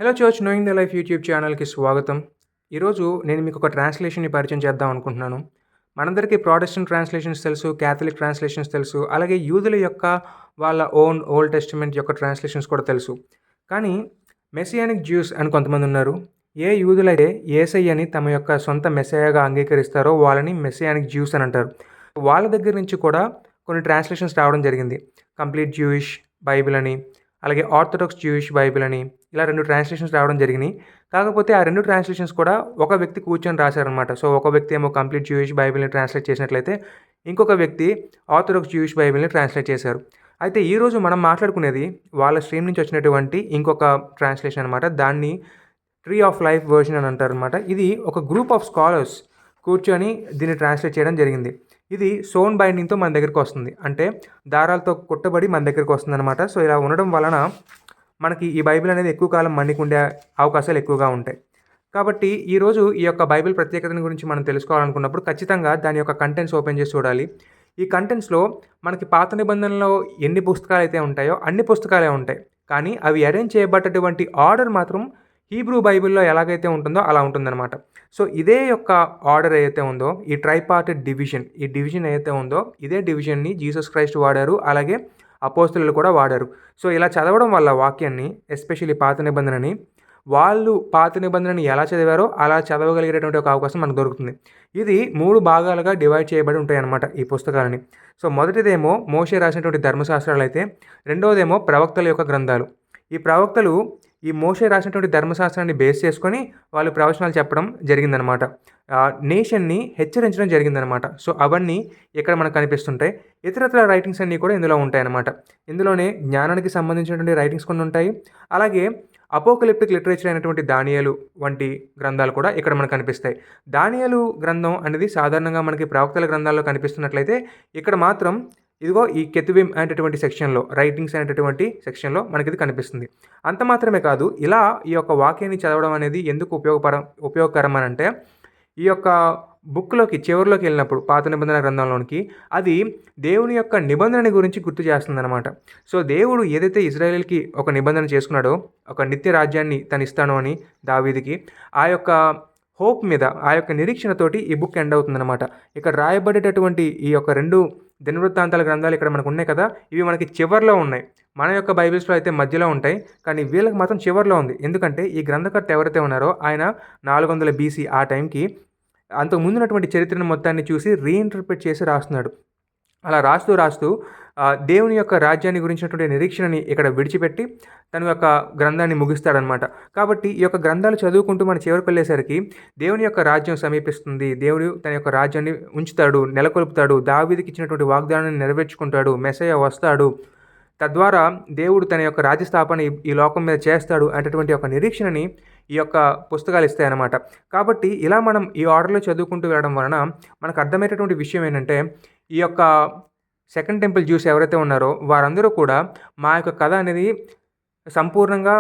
Hello church knowing the life YouTube ఛానల్‌కి స్వాగతం. ఈరోజు నేను మీకు ఒక ట్రాన్స్‌లేషన్‌ని పరిచయం చేద్దాం అనుకుంటున్నాను. మనందరికీ ప్రొటెస్టెంట్ ట్రాన్స్‌లేషన్స్ తెలుసు, క్యాథలిక్ ట్రాన్స్‌లేషన్స్ తెలుసు, అలాగే యూదుల యొక్క వాళ్ళ ఓన్ ఓల్డ్ టెస్టమెంట్ యొక్క ట్రాన్స్‌లేషన్స్ కూడా తెలుసు. కానీ మెసియానిక్ జ్యూస్ అని కొంతమందున్నారు. ఏ యూదులైతే యేసయ్యని తమ యొక్క సొంత మెస్సీయగా అంగీకరిస్తారో వాళ్ళని మెసియానిక్ జ్యూస్ అని అంటారు. వాళ్ళ దగ్గర నుంచి కూడా కొన్ని ట్రాన్స్‌లేషన్స్ రావడం జరిగింది. కంప్లీట్ జూయిష్ బైబిల్ అని, అలాగే ఆర్థోడాక్స్ జూయిష్ బైబిల్ అని ఇలా 2 ట్రాన్స్‌లేషన్స్ రావడం జరిగినాయి. కాకపోతే ఆ 2 ట్రాన్స్‌లేషన్స్ కూడా ఒక వ్యక్తి కూర్చొని రాశారనమాట. సో, ఒక వ్యక్తి ఏమో కంప్లీట్ జూయిష్ బైబిల్‌ని ట్రాన్స్‌లేట్ చేసినట్లయితే, ఇంకొక వ్యక్తి ఆర్థోడాక్స్ జూయిష్ బైబిల్‌ని ట్రాన్స్‌లేట్ చేశారు. అయితే ఈరోజు మనం మాట్లాడుకునేది వాళ్ళ స్ట్రీమ్ నుంచి వచ్చినటువంటి ఇంకొక ట్రాన్స్‌లేషన్ అనమాట. దాన్ని ట్రీ ఆఫ్ లైఫ్ వెర్షన్ అని అంటారనమాట. ఇది ఒక గ్రూప్ ఆఫ్ స్కాలర్స్ కూర్చొని దీన్ని ట్రాన్స్‌లేట్ చేయడం జరిగింది. ఇది సోన్ బైండింగ్‌తో మన దగ్గరికొస్తుంది. అంటే దారాలతో కుట్టబడి మన దగ్గరికొస్తుందనమాట. సో, ఇలా ఉండడం వలన మనకి ఈ బైబిల్ అనేది ఎక్కువ కాలం మన్నికుండే అవకాశాలు ఎక్కువగా ఉంటాయి. కాబట్టి ఈరోజు ఈ యొక్క బైబిల్ ప్రత్యేకతను గురించి మనం తెలుసుకోవాలనుకున్నప్పుడు ఖచ్చితంగా దాని యొక్క కంటెంట్స్ ఓపెన్ చేసి చూడాలి. ఈ కంటెంట్స్‌లో మనకి పాత నిబంధనలో ఎన్ని పుస్తకాలైతే ఉంటాయో అన్ని పుస్తకాలే ఉంటాయి. కానీ అవి అరేంజ్ చేయబడ్డటువంటి ఆర్డర్ మాత్రం హీబ్రూ బైబిల్‌లో ఎలాగైతే ఉంటుందో అలా ఉంటుందన్నమాట. సో, ఇదే యొక్క ఆర్డర్ ఏదైతే ఉందో ఈ ట్రైపార్టెడ్ డివిజన్, ఈ డివిజన్ ఏదైతే ఉందో ఇదే డివిజన్‌ని జీసస్ క్రైస్ట్ వాడారు. అలాగే అపోస్తలులు కూడా వాడారు. సో, ఇలా చదవడం వల్ల వాక్యాన్ని ఎస్పెషల్లీ పాత నిబంధనని వాళ్ళు పాత నిబంధనని ఎలా చదివారో అలా చదవగలిగేటటువంటి ఒక అవకాశం మనకు దొరుకుతుంది. ఇది 3 భాగాలుగా డివైడ్ చేయబడి ఉంటాయన్నమాట ఈ పుస్తకాలని. సో, మొదటిదేమో మోషే రాసినటువంటి ధర్మశాస్త్రాలైతే, రెండవదేమో ప్రవక్తల యొక్క గ్రంథాలు. ఈ ప్రవక్తలు ఈ మోషే రాసినటువంటి ధర్మశాస్త్రాన్ని బేస్ చేసుకొని వాళ్ళు ప్రవచనాలు చెప్పడం జరిగిందనమాట. నేషన్‌ని హెచ్చరించడం జరిగిందనమాట. సో, అవన్నీ ఇక్కడ మనకు కనిపిస్తుంటాయి. ఇతరత్ర రైటింగ్స్ అన్నీ కూడా ఇందులో ఉంటాయన్నమాట. ఇందులోనే జ్ఞానానికి సంబంధించినటువంటి రైటింగ్స్ కొన్ని ఉంటాయి. అలాగే అపోకలిప్టిక్ లిటరేచర్ అయినటువంటి దానియేలు వంటి గ్రంథాలు కూడా ఇక్కడ మనకు కనిపిస్తాయి. దానియేలు గ్రంథం అనేది సాధారణంగా మనకి ప్రవక్తల గ్రంథాల్లో కనిపిస్తున్నట్లయితే, ఇక్కడ మాత్రం ఇదిగో ఈ కెతుబీమ్ అనేటటువంటి సెక్షన్‌లో, రైటింగ్స్ అనేటటువంటి సెక్షన్‌లో మనకిది కనిపిస్తుంది. అంత మాత్రమే కాదు, ఇలా ఈ యొక్క వాక్యాన్ని చదవడం అనేది ఎందుకు ఉపయోగకరం అనంటే, ఈ యొక్క బుక్‌లోకి చివరిలోకి వెళ్ళినప్పుడు పాత నిబంధన గ్రంథంలోనికి అది దేవుని యొక్క నిబంధన గురించి గుర్తు చేస్తుందనమాట. సో, దేవుడు ఏదైతే ఇజ్రాయేల్‌కి ఒక నిబంధన చేసుకున్నాడో, ఒక నిత్య రాజ్యాన్ని తనిస్తాను అని దావీదుకి, ఆ యొక్క హోప్ మీద, ఆ యొక్క నిరీక్షణతోటి ఈ బుక్ ఎండ్ అవుతుందనమాట. ఇక్కడ రాయబడేటటువంటి ఈ యొక్క 2 దినవృత్తాంతాల గ్రంథాలు ఇక్కడ మనకున్నాయి కదా! ఇవి మనకి చివర్లో ఉన్నాయి. మన యొక్క బైబిల్స్‌లో అయితే మధ్యలో ఉంటాయి. కానీ వీళ్ళకి మాత్రం చివర్లో ఉంది. ఎందుకంటే ఈ గ్రంథకర్త ఎవరైతే ఉన్నారో ఆయన 400 బీసీ ఆ టైంకి అంతకు ముందున్నటువంటి చరిత్రను మొత్తాన్ని చూసి రీఇంటర్ప్రిట్ చేసి రాస్తున్నాడు. అలా రాస్తూ దేవుని యొక్క రాజ్యాన్ని గురించినటువంటి నిరీక్షణని ఇక్కడ విడిచిపెట్టి తన యొక్క గ్రంథాన్ని ముగిస్తాడనమాట. కాబట్టి ఈ యొక్క గ్రంథాలు చదువుకుంటూ మన చివరికి వెళ్ళేసరికి దేవుని యొక్క రాజ్యం సమీపిస్తుంది. దేవుడు తన యొక్క రాజ్యాన్ని ఉంచుతాడు, నెలకొల్పుతాడు. దావీదుకి ఇచ్చినటువంటి వాగ్దానాన్ని నెరవేర్చుకుంటాడు. మెస్సయ్య వస్తాడు. తద్వారా దేవుడు తన యొక్క రాజ్య స్థాపన ఈ లోకం మీద చేస్తాడు అనేటటువంటి ఒక నిరీక్షణని ఈ యొక్క పుస్తకాలు ఇస్తాయన్నమాట. కాబట్టి ఇలా మనం ఈ ఆర్డర్‌లో చదువుకుంటూ వెళ్ళడం వలన మనకు అర్థమయ్యేటటువంటి విషయం ఏంటంటే, ఈ యొక్క సెకండ్ టెంపుల్ జ్యూస్ ఎవరైతే ఉన్నారో వారందరూ కూడా మా యొక్క కథ అనేది సంపూర్ణంగా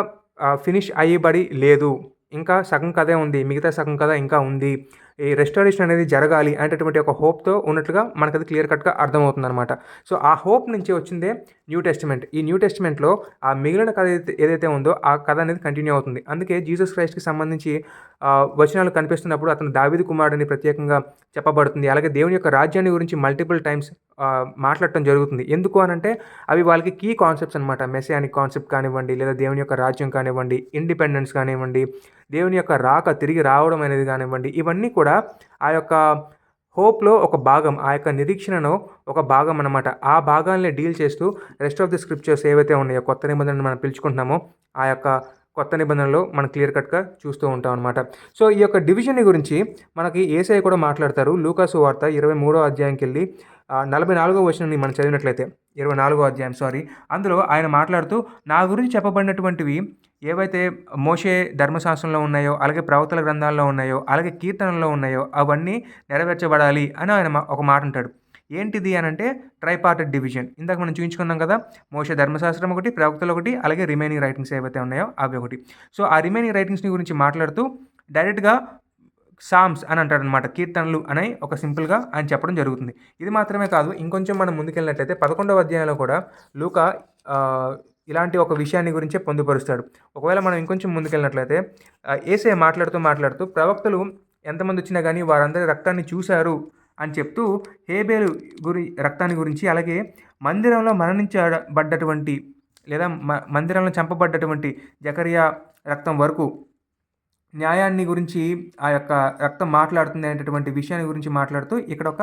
ఫినిష్ అయ్యబడి లేదు. ఇంకా సగం కథే ఉంది. మిగతా సగం కథ ఇంకా ఉంది. ఈ రెస్టారేషన్ అనేది జరగాలి అనేటటువంటి ఒక హోప్‌తో ఉన్నట్లుగా మనకది క్లియర్ కట్‌గా అర్థమవుతుందనమాట. సో, ఆ హోప్ నుంచి వచ్చిందే న్యూ టెస్టమెంట్. ఈ న్యూ టెస్టమెంట్‌లో ఆ మిగిలిన కథ ఏదైతే ఉందో ఆ కథ అనేది కంటిన్యూ అవుతుంది. అందుకే జీసస్ క్రైస్ట్‌కి సంబంధించి వచనాలు కనిపిస్తున్నప్పుడు అతను దావీదు కుమారుడని ప్రత్యేకంగా చెప్పబడుతుంది. అలాగే దేవుని యొక్క రాజ్యాన్ని గురించి మల్టిపుల్ టైమ్స్ మాట్లాడటం జరుగుతుంది. ఎందుకు అనంటే అవి వాళ్ళకి కీ కాన్సెప్ట్స్ అనమాట. మెసియానిక్ కాన్సెప్ట్ కానివ్వండి, లేదా దేవుని యొక్క రాజ్యం కానివ్వండి, ఇండిపెండెన్స్ కానివ్వండి, దేవుని యొక్క తిరిగి రావడం అనేది కానివ్వండి, ఇవన్నీ కూడా ఆ యొక్క హోప్‌లో ఒక భాగం. ఆ యొక్క నిరీక్షణలో ఒక భాగం అనమాట. ఆ భాగాల్ని డీల్ చేస్తూ రెస్ట్ ఆఫ్ ది స్క్రిప్చర్స్ ఏవైతే ఉన్నాయో, కొత్త నిబంధనను మనం పిలుచుకుంటున్నామో, ఆ యొక్క కొత్త నిబంధనలో మనం క్లియర్ కట్‌గా చూస్తూ ఉంటాం అనమాట. సో, ఈ యొక్క డివిజన్‌ని గురించి మనకి యేసయ్య కూడా మాట్లాడతారు. లూకాసు వార్త 23వ అధ్యాయంకెళ్ళి 44వ వచనాన్ని మనం చదివినట్లయితే 24వ అధ్యాయం అందులో ఆయన మాట్లాడుతూ, నా గురించి చెప్పబడినటువంటివి ఏవైతే మోషే ధర్మశాస్త్రంలో ఉన్నాయో, అలాగే ప్రవక్తల గ్రంథాల్లో ఉన్నాయో, అలాగే కీర్తనల్లో ఉన్నాయో అవన్నీ నెరవేర్చబడాలి అని ఆయన ఒక మాట అంటాడు. ఏంటిది అనంటే ట్రైపార్టెడ్ డివిజన్. ఇందాక మనం చూయించుకున్నాం కదా! మోషే ధర్మశాస్త్రం ఒకటి, ప్రవక్తలు ఒకటి, అలాగే రిమైనింగ్ రైటింగ్స్ ఏవైతే ఉన్నాయో అవి ఒకటి. సో, ఆ రిమైనింగ్ రైటింగ్స్‌ని గురించి మాట్లాడుతూ డైరెక్ట్‌గా సామ్స్ అని అంటాడనమాట. కీర్తనలు అని ఒక సింపుల్‌గా ఆయన చెప్పడం జరుగుతుంది. ఇది మాత్రమే కాదు, ఇంకొంచెం మనం ముందుకెళ్ళినట్టయితే 11వ అధ్యాయంలో కూడా లూకా ఇలాంటి ఒక విషయాన్ని గురించే పొందుపరుస్తాడు. ఒకవేళ మనం ఇంకొంచెం ముందుకెళ్ళినట్లయితే యేసయ్య మాట్లాడుతూ ప్రవక్తలు ఎంతమంది వచ్చినా గానీ వారందరి రక్తాన్ని చూశారు అని చెప్తూ హేబేలు రక్తాన్ని గురించి, అలాగే మందిరంలో మరణించబడ్డటువంటి లేదా మందిరంలో చంపబడ్డటువంటి జకర్యా రక్తం వరకు న్యాయాన్ని గురించి ఆ యొక్క రక్తం మాట్లాడుతుంది అనేటటువంటి విషయాన్ని గురించి మాట్లాడుతూ ఇక్కడ ఒక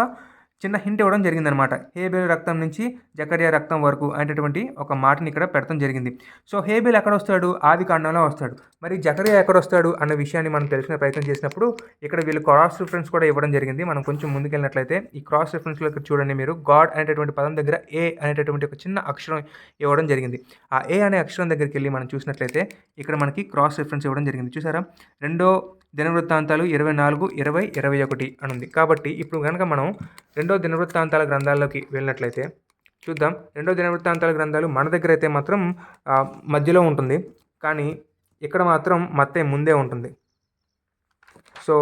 చిన్న హింట్ ఇవ్వడం జరిగిందనమాట. హేబేలు రక్తం నుంచి జకర్యా రక్తం వరకు అనేటటువంటి ఒక మాటని ఇక్కడ పెట్టడం జరిగింది. సో హేబేలు ఎక్కడొస్తాడు? ఆదికాండంలో వస్తాడు. మరి జకర్యా ఎక్కడొస్తాడు అన్న విషయాన్ని మనం తెలుసుకునే ప్రయత్నం చేసినప్పుడు ఇక్కడ వీళ్ళు క్రాస్ రిఫరెన్స్ కూడా ఇవ్వడం జరిగింది. మనం కొంచెం ముందుకెళ్ళినట్లయితే ఈ క్రాస్ రిఫరెన్స్లో చూడండి మీరు, గాడ్ అనేటటువంటి పదం దగ్గర ఏ అనేటటువంటి ఒక చిన్న అక్షరం ఇవ్వడం జరిగింది. ఆ ఏ అనే అక్షరం దగ్గరికి వెళ్ళి మనం చూసినట్లయితే ఇక్కడ మనకి క్రాస్ రిఫరెన్స్ ఇవ్వడం జరిగింది. చూసారా? 2 దినవృత్తాంతాలు 24, 20, 21 అని ఉంది. కాబట్టి ఇప్పుడు కనుక మనం 2 దినవృత్తాంతాల గ్రంథాల్లోకి వెళ్ళినట్లయితే చూద్దాం. 2 దినవృత్తాంతాల గ్రంథాలు మన దగ్గర అయితే మాత్రం మధ్యలో ఉంటుంది, కానీ ఇక్కడ మాత్రం మత్తయి ముందే ఉంటుంది. సో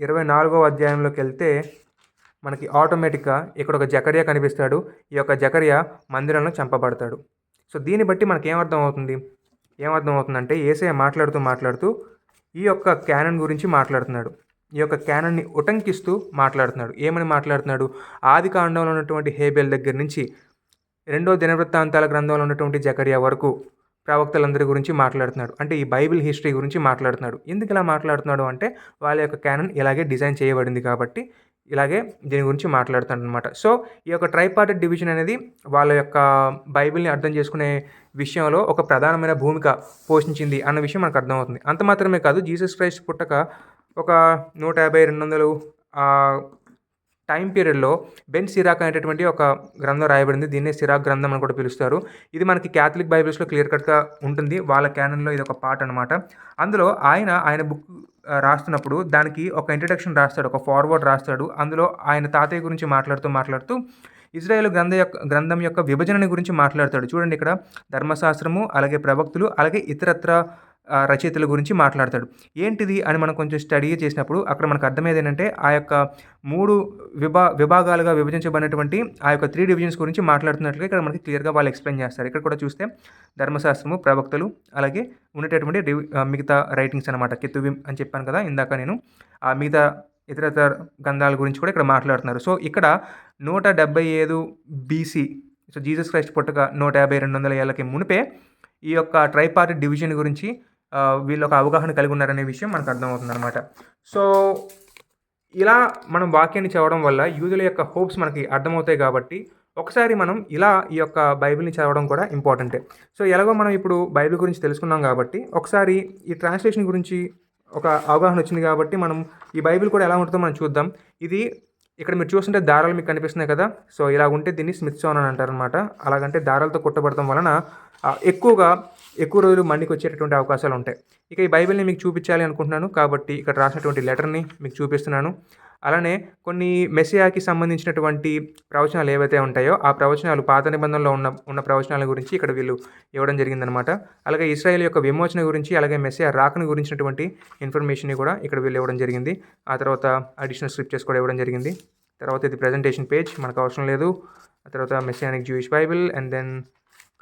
24వ అధ్యాయంలోకి వెళ్తే మనకి ఆటోమేటిక్గా ఇక్కడ ఒక జకర్యా కనిపిస్తాడు. ఈ యొక్క జకర్యా మందిరంలో చంపబడతాడు. సో దీన్ని బట్టి మనకి ఏమర్థమవుతుందంటే యేసయ్య మాట్లాడుతూ ఈ యొక్క క్యానన్ గురించి మాట్లాడుతున్నాడు. ఈ యొక్క క్యానన్ని ఉటంకిస్తూ మాట్లాడుతున్నాడు. ఏమని మాట్లాడుతున్నాడు? ఆదికాండంలో ఉన్నటువంటి హేబేల్ దగ్గర నుంచి 2 దినవృత్తాంతాల గ్రంథంలో ఉన్నటువంటి జకర్యా వరకు ప్రవక్తలందరి గురించి మాట్లాడుతున్నాడు. అంటే ఈ బైబిల్ హిస్టరీ గురించి మాట్లాడుతున్నాడు. ఎందుకు ఇలా మాట్లాడుతున్నాడు అంటే వాళ్ళ యొక్క క్యానన్ ఇలాగే డిజైన్ చేయబడింది కాబట్టి ఇలాగే దీని గురించి మాట్లాడుతాడు అనమాట. సో ఈ యొక్క ట్రైపార్టెడ్ డివిజన్ అనేది వాళ్ళ యొక్క బైబిల్ని అర్థం చేసుకునే విషయంలో ఒక ప్రధానమైన భూమిక పోషించింది అన్న విషయం మనకు అర్థమవుతుంది. అంత మాత్రమే కాదు, జీసస్ క్రైస్ట్ పుట్టక ఒక 150-200 టైం పీరియడ్లో బెన్ సిరాక్ అనేటటువంటి ఒక గ్రంథం రాయబడింది. దీన్నే సిరాక్ గ్రంథం అని కూడా పిలుస్తారు. ఇది మనకి క్యాథలిక్ బైబిల్స్లో క్లియర్ కట్గా ఉంటుంది. వాళ్ళ క్యానన్లో ఇది ఒక పార్ట్ అనమాట. అందులో ఆయన బుక్ రాస్తున్నప్పుడు దానికి ఒక ఇంట్రడక్షన్ రాస్తాడు, ఒక ఫార్వర్డ్ రాస్తాడు. అందులో ఆయన తాతయ్య గురించి మాట్లాడుతూ ఇజ్రాయేల్ గ్రంథం యొక్క విభజనని గురించి మాట్లాడతాడు. చూడండి, ఇక్కడ ధర్మశాస్త్రము, అలాగే ప్రవక్తులు, అలాగే ఇతరత్ర రచయితల గురించి మాట్లాడతాడు. ఏంటిది అని మనం కొంచెం స్టడీ చేసినప్పుడు అక్కడ మనకు అర్థమయ్యేది ఏంటంటే ఆ యొక్క 3 విభాగాలుగా విభజించబడినటువంటి ఆ యొక్క 3 డివిజన్స్ గురించి మాట్లాడుతున్నట్లుగా ఇక్కడ మనకి క్లియర్గా వాళ్ళు ఎక్స్ప్లెయిన్ చేస్తారు. ఇక్కడ కూడా చూస్తే ధర్మశాస్త్రము, ప్రవక్తలు, అలాగే ఉండేటటువంటి మిగతా రైటింగ్స్ అనమాట. కెతువిం అని చెప్పాను కదా ఇందాక నేను. ఆ మిగతా ఇతరత్ర గ్రంథాల గురించి కూడా ఇక్కడ మాట్లాడుతున్నారు. సో ఇక్కడ 175 BC, సో జీసస్ క్రైస్ట్ పుట్టక 150-200 ఏళ్ళకి మునిపే ఈ యొక్క ట్రైపార్టెడ్ డివిజన్ గురించి వీళ్ళు ఒక అవగాహన కలిగి ఉన్నారనే విషయం మనకు అర్థమవుతుంది అనమాట. సో ఇలా మనం వాక్యాన్ని చదవడం వల్ల యూదుల యొక్క హోప్స్ మనకి అర్థమవుతాయి కాబట్టి ఒకసారి మనం ఇలా ఈ యొక్క బైబిల్ని చదవడం కూడా ఇంపార్టెంటే. సో ఎలాగో మనం ఇప్పుడు బైబిల్ గురించి తెలుసుకున్నాం కాబట్టి ఒకసారి ఈ ట్రాన్స్లేషన్ గురించి ఒక అవగాహన వచ్చింది కాబట్టి మనం ఈ బైబిల్ కూడా ఎలా ఉంటుందో మనం చూద్దాం. ఇది ఇక్కడ మీరు చూస్తుంటే దారాలు మీకు కనిపిస్తున్నాయి కదా. సో ఇలా ఉంటే దీన్ని స్మిత్సోన్ అని అంటారనమాట. అలాగంటే దారాలతో కుట్టబడటం వలన ఎక్కువ రోజులు మన్నికి వచ్చేటటువంటి అవకాశాలు ఉంటాయి. ఇక ఈ బైబిల్ని మీకు చూపించాలి అనుకుంటున్నాను కాబట్టి ఇక్కడ రాసినటువంటి లెటర్ని మీకు చూపిస్తున్నాను. అలానే కొన్ని మెస్సియాకి సంబంధించినటువంటి ప్రవచనాలు ఏవైతే ఉంటాయో ఆ ప్రవచనాలు పాత నిబంధనలో ఉన్న ప్రవచనాల గురించి ఇక్కడ వీళ్ళు ఇవ్వడం జరిగిందనమాట. అలాగే ఇశ్రాయేల్ యొక్క విమోచన గురించి, అలాగే మెస్సియా రాకను గురించినటువంటి ఇన్ఫర్మేషన్ని కూడా ఇక్కడ వీళ్ళు ఇవ్వడం జరిగింది. ఆ తర్వాత అడిషనల్ స్క్రిప్చర్స్ కూడా ఇవ్వడం జరిగింది. తర్వాత ఇది ప్రజెంటేషన్ పేజ్, మనకు అవసరం లేదు. ఆ తర్వాత Messianic Jewish Bible and then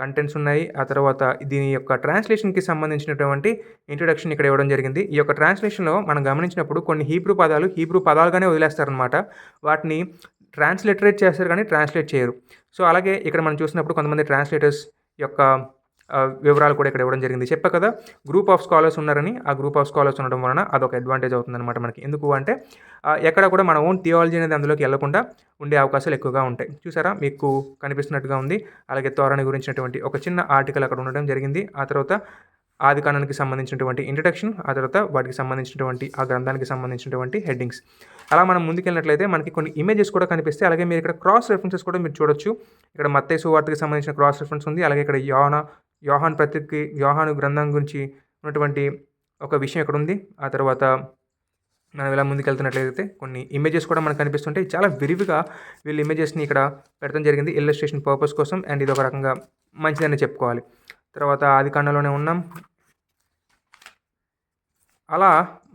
contents ఉన్నాయి. ఆ తర్వాత దీని యొక్క ట్రాన్స్లేషన్కి సంబంధించినటువంటి ఇంట్రడక్షన్ ఇక్కడ ఇవ్వడం జరిగింది. ఈ యొక్క ట్రాన్స్లేషన్లో మనం గమనించినప్పుడు కొన్ని హీబ్రూ పదాలుగానే వదిలేస్తారనమాట. వాటిని ట్రాన్స్లిటరేట్ చేస్తారు కానీ ట్రాన్స్లేట్ చేయరు. సో అలాగే ఇక్కడ మనం చూసినప్పుడు కొంతమంది ట్రాన్స్లేటర్స్ యొక్క వివరాలు కూడా ఇక్కడ ఇవ్వడం జరిగింది. చెప్పా కదా, గ్రూప్ ఆఫ్ స్కాలర్స్ ఉన్నారని. ఆ గ్రూప్ ఆఫ్ స్కాలర్స్ ఉండడం వలన అదొక అడ్వాంటేజ్ అవుతుందన్నమాట మనకి. ఎందుకు అంటే ఎక్కడ కూడా మన ఓన్ థియాలజీ అనేది అందులోకి వెళ్లకుండా ఉండే అవకాశాలు ఎక్కువగా ఉంటాయి. చూసారా, మీకు కనిపిస్తున్నట్టుగా ఉంది. అలాగే తోరణి గురించినటువంటి ఒక చిన్న ఆర్టికల్ అక్కడ ఉండడం జరిగింది. ఆ తర్వాత ఆదికాండానికి సంబంధించినటువంటి ఇంట్రడక్షన్, ఆ తర్వాత వాటికి సంబంధించినటువంటి ఆ గ్రంథానికి సంబంధించినటువంటి హెడ్డింగ్స్. అలా మనం ముందుకెళ్ళినట్లయితే మనకి కొన్ని ఇమేజెస్ కూడా కనిపిస్తాయి. అలాగే మీరు ఇక్కడ క్రాస్ రెఫరెన్సెస్ కూడా మీరు చూడొచ్చు. ఇక్కడ మత్తయి సువార్తకి సంబంధించిన క్రాస్ రెఫరెన్స్ ఉంది. అలాగే ఇక్కడ యోహాను గ్రంథం గురించి ఉన్నటువంటి ఒక విషయం ఇక్కడ ఉంది. ఆ తర్వాత మనం ఇలా ముందుకెళ్తున్నట్లయితే కొన్ని ఇమేజెస్ కూడా మనకు కనిపిస్తుంటాయి. చాలా విరివిగా వీళ్ళు ఇమేజెస్ని ఇక్కడ పెట్టడం జరిగింది ఇల్లస్ట్రేషన్ పర్పస్ కోసం. అండ్ ఇది ఒక రకంగా మంచిదని చెప్పుకోవాలి. తర్వాత ఆదికాండంలోనే ఉన్నాం. అలా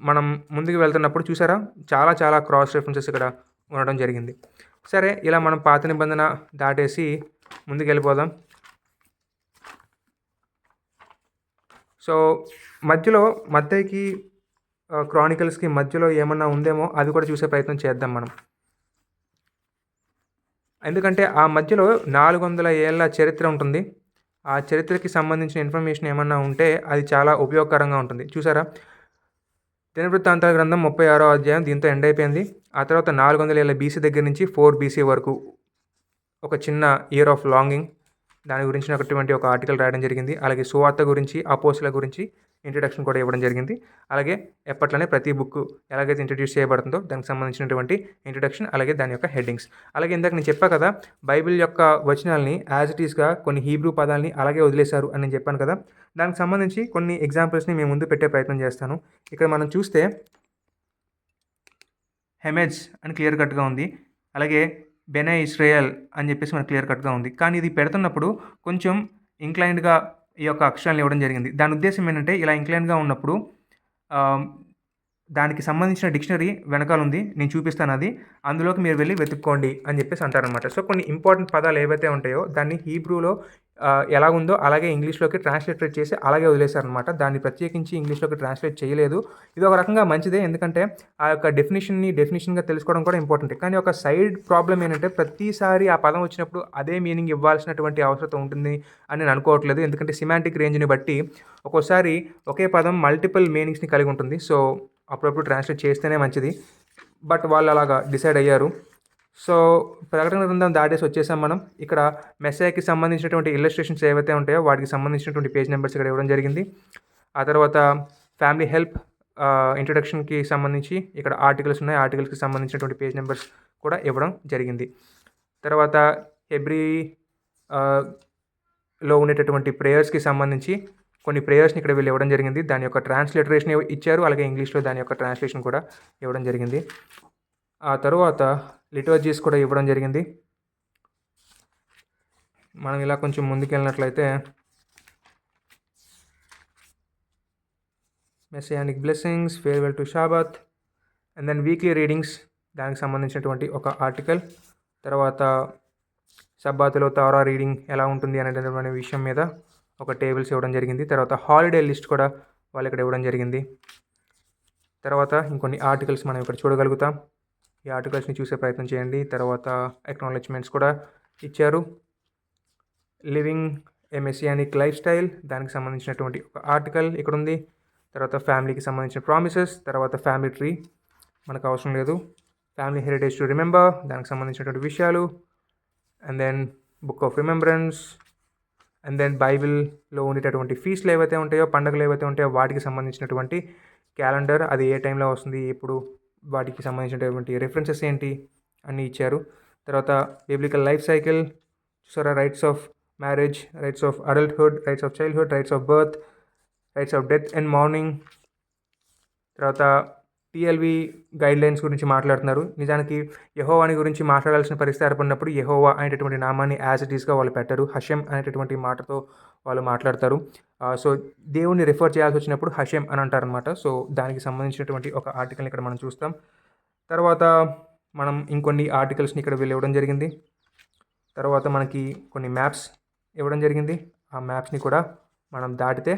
మనం ముందుకు వెళ్తున్నప్పుడు చూసారా, చాలా క్రాస్ రెఫరెన్సెస్ ఇక్కడ ఉండడం జరిగింది. సరే, ఇలా మనం పాత నిబంధన దాటేసి ముందుకు వెళ్ళిపోదాం. సో మధ్యలో మత్తయికి క్రానికల్స్కి మధ్యలో ఏమన్నా ఉందేమో అది కూడా చూసే ప్రయత్నం చేద్దాం మనం. ఎందుకంటే ఆ మధ్యలో 400 ఏళ్ల చరిత్ర ఉంటుంది. ఆ చరిత్రకి సంబంధించిన ఇన్ఫర్మేషన్ ఏమన్నా ఉంటే అది చాలా ఉపయోగకరంగా ఉంటుంది. చూసారా? దినవృత్తాంతాల గ్రంథం 36వ అధ్యాయం దీంతో ఎండ్ అయిపోయింది. ఆ తర్వాత 400 ఏళ్ల బీసీ దగ్గర నుంచి 4 బీసీ వరకు ఒక చిన్న ఇయర్ ఆఫ్ లాంగింగ్ దాని గురించినటువంటి ఒక ఆర్టికల్ రాయడం జరిగింది. అలాగే సువార్త గురించి, అపోస్తుల గురించి ఇంట్రడక్షన్ కూడా ఇవ్వడం జరిగింది. అలాగే ఎప్పట్లోనే ప్రతి బుక్ ఎలాగైతే ఇంట్రడ్యూస్ చేయబడుతుందో దానికి సంబంధించినటువంటి ఇంట్రడక్షన్, అలాగే దాని యొక్క హెడ్డింగ్స్. అలాగే ఇందాక నేను చెప్పా కదా, బైబిల్ యొక్క వచనాల్ని యాజ్ ఇట్ ఈస్‌గా కొన్ని హీబ్రూ పదాలని అలాగే వదిలేశారు అని నేను చెప్పాను కదా. దానికి సంబంధించి కొన్ని ఎగ్జాంపుల్స్‌ని మీ ముందు పెట్టే ప్రయత్నం చేస్తాను. ఇక్కడ మనం చూస్తే హెమెజ్ అని క్లియర్ కట్‌గా ఉంది. అలాగే బెనే ఇస్రాయేల్ అని చెప్పేసి మనకు క్లియర్ కట్‌గా ఉంది. కానీ ఇది పెడుతున్నప్పుడు కొంచెం ఇంక్లైన్డ్‌గా ఈ యొక్క అక్షరాలను ఇవ్వడం జరిగింది. దాని ఉద్దేశం ఏంటంటే ఇలా ఇంక్లైన్డ్‌గా ఉన్నప్పుడు దానికి సంబంధించిన డిక్షనరీ వెనకాల ఉంది. నేను చూపిస్తాను అది. అందులోకి మీరు వెళ్ళి వెతుక్కోండి అని చెప్పేసి అంటారనమాట. సో కొన్ని ఇంపార్టెంట్ పదాలు ఏవైతే ఉంటాయో దాన్ని హీబ్రూలో ఎలా ఉందో అలాగే ఇంగ్లీష్‌లోకి ట్రాన్స్‌లిటరేట్ చేసి అలాగే వదిలేశారనమాట. దాన్ని ప్రత్యేకించి ఇంగ్లీష్‌లోకి ట్రాన్స్‌లేట్ చేయలేదు. ఇది ఒక రకంగా మంచిదే. ఎందుకంటే ఆ యొక్క డెఫినిషన్‌గా తెలుసుకోవడం కూడా ఇంపార్టెంటే. కానీ ఒక సైడ్ ప్రాబ్లమ్ ఏంటంటే ప్రతిసారి ఆ పదం వచ్చినప్పుడు అదే మీనింగ్ ఇవ్వాల్సినటువంటి అవసరం ఉంటుంది అని నేను అనుకోవట్లేదు. ఎందుకంటే సిమాంటిక్ రేంజ్‌ని బట్టి ఒక్కోసారి ఒకే పదం మల్టిపుల్ మీనింగ్స్‌ని కలిగి ఉంటుంది. సో అప్పుడప్పుడు ట్రాన్స్లేట్ చేస్తేనే మంచిది. బట్ వాళ్ళు అలాగా డిసైడ్ అయ్యారు. సో ప్రకటన గ్రంథం దాటేసి వచ్చేసాం మనం. ఇక్కడ మెస్సయాకి సంబంధించినటువంటి ఇల్లస్ట్రేషన్స్ ఏవైతే ఉంటాయో వాటికి సంబంధించినటువంటి పేజ్ నెంబర్స్ ఇక్కడ ఇవ్వడం జరిగింది. ఆ తర్వాత ఫ్యామిలీ హెల్ప్ ఇంట్రడక్షన్కి సంబంధించి ఇక్కడ ఆర్టికల్స్ ఉన్నాయి. ఆర్టికల్స్కి సంబంధించినటువంటి పేజ్ నెంబర్స్ కూడా ఇవ్వడం జరిగింది. తర్వాత లో ఉండేటటువంటి ప్రేయర్స్కి సంబంధించి కొన్ని ప్రేయర్స్ని ఇక్కడ వీళ్ళు ఇవ్వడం జరిగింది. దాని యొక్క ట్రాన్స్లిటరేషన్ ఇచ్చారు. అలాగే ఇంగ్లీష్లో దాని యొక్క ట్రాన్స్లేషన్ కూడా ఇవ్వడం జరిగింది. ఆ తరువాత లిటర్జీస్ కూడా ఇవ్వడం జరిగింది. మనం ఇలా కొంచెం ముందుకెళ్ళినట్లయితే messianic blessings, farewell to Shabbat, and then weekly readings దానికి సంబంధించినటువంటి ఒక ఆర్టికల్. తర్వాత సబ్బాతులో తౌరా రీడింగ్ ఎలా ఉంటుంది అనేటటువంటి విషయం మీద ఒక టేబుల్స్ ఇవ్వడం జరిగింది. తర్వాత హాలిడే లిస్ట్ కూడా వాళ్ళు ఇక్కడ ఇవ్వడం జరిగింది. తర్వాత ఇంకొన్ని ఆర్టికల్స్ మనం ఇక్కడ చూడగలుగుతాం. ఈ ఆర్టికల్స్ని చూసే ప్రయత్నం చేయండి. తర్వాత అక్నాలెడ్జ్మెంట్స్ కూడా ఇచ్చారు. Living a messianic life style దానికి సంబంధించినటువంటి ఒక ఆర్టికల్ ఇక్కడ ఉంది. తర్వాత ఫ్యామిలీకి సంబంధించిన ప్రామిసెస్, తర్వాత ఫ్యామిలీ ట్రీ మనకు అవసరం లేదు. ఫ్యామిలీ హెరిటేజ్ టు రిమెంబర్ దానికి సంబంధించినటువంటి విషయాలు, and then book of remembrance, and then బైబిల్లో ఉండేటటువంటి ఫీస్ట్లు ఏవైతే ఉంటాయో, పండుగలు ఏవైతే ఉంటాయో వాటికి సంబంధించినటువంటి క్యాలెండర్, అది ఏ టైంలో వస్తుంది, ఎప్పుడు, వాటికి సంబంధించినటువంటి రెఫరెన్సెస్ ఏంటి అన్నీ ఇచ్చారు. తర్వాత బిబ్లికల్ లైఫ్ సైకిల్ చూసారా, rights of marriage, rights of adulthood, rights of childhood, rights of birth, rights of death and morning. తర్వాత టీఎల్వి గైడ్లైన్స్ గురించి మాట్లాడుతున్నారు. నిజానికి యెహోవాని గురించి మాట్లాడాల్సిన పరిస్థితి ఏర్పడినప్పుడు యెహోవా అనేటటువంటి నామాన్ని యాజ్ ఇట్ ఈస్గా వాళ్ళు పెట్టరు. హషెం అనేటటువంటి మాటతో వాళ్ళు మాట్లాడతారు. సో దేవుణ్ణి రిఫర్ చేయాల్సి వచ్చినప్పుడు హషెం అని అంటారనమాట. సో దానికి సంబంధించినటువంటి ఒక ఆర్టికల్ని ఇక్కడ మనం చూస్తాం. తర్వాత మనం ఇంకొన్ని ఆర్టికల్స్ని ఇక్కడ వీళ్ళు ఇవ్వడం జరిగింది. తర్వాత మనకి కొన్ని మ్యాప్స్ ఇవ్వడం జరిగింది. ఆ మ్యాప్స్ని కూడా మనం దాటితే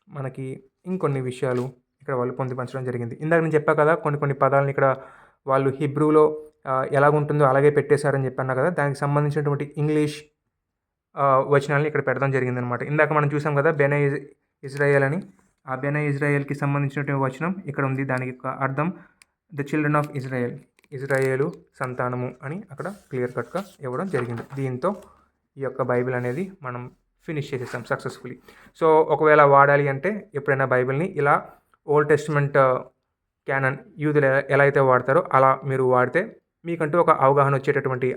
మనకి ఇంకొన్ని విషయాలు ఇక్కడ వాళ్ళు పొందుపరచడం జరిగింది. ఇందాక నేను చెప్పా కదా, కొన్ని పదాలను ఇక్కడ వాళ్ళు హిబ్రూలో ఎలాగుంటుందో అలాగే పెట్టేశారని చెప్పాను కదా, దానికి సంబంధించినటువంటి ఇంగ్లీష్ వచనాలని ఇక్కడ పెట్టడం జరిగిందనమాట. ఇందాక మనం చూసాం కదా బెనే ఇజ్రాయేల్ అని. ఆ బెనే ఇజ్రాయేల్కి సంబంధించినటువంటి వచనం ఇక్కడ ఉంది. దానికి అర్థం the children of Israel, Israel సంతానము అని అక్కడ క్లియర్ కట్గా ఇవ్వడం జరిగింది. దీంతో ఈ యొక్క బైబిల్ అనేది మనం ఫినిష్ చేసేసాం సక్సెస్ఫుల్లీ. సో ఒకవేళ వాడాలి అంటే ఎప్పుడైనా బైబిల్ని ఇలా ఓల్డ్ టెస్ట్మెంట్ క్యానన్ యూదులు ఎలా అయితే వాడతారో అలా మీరు వాడితే మీకంటూ ఒక అవగాహన వచ్చేటటువంటి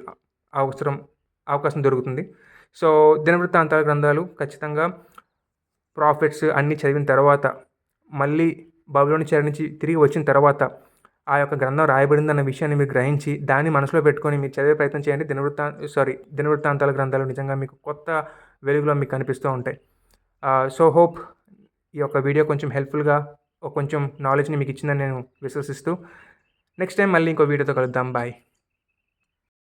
అవకాశం దొరుకుతుంది. సో దినవృత్తాంతాల గ్రంథాలు ఖచ్చితంగా ప్రాఫిట్స్ అన్నీ చదివిన తర్వాత, మళ్ళీ బబులోని చెర నుంచి తిరిగి వచ్చిన తర్వాత ఆ యొక్క గ్రంథం రాయబడిందన్న విషయాన్ని మీరు గ్రహించి దాన్ని మనసులో పెట్టుకొని మీరు చదివే ప్రయత్నం చేయండి. దినవృత్తాంతాల గ్రంథాలు నిజంగా మీకు కొత్త వెలుగులో మీకు కనిపిస్తూ ఉంటాయి. సో హోప్ ఈ యొక్క వీడియో కొంచెం హెల్ప్ఫుల్గా కొంచెం నాలెడ్జ్ని మీకు ఇచ్చిందని నేను విశ్వసిస్తూ నెక్స్ట్ టైం మళ్ళీ ఇంకో వీడియోతో కలుద్దాం. బాయ్.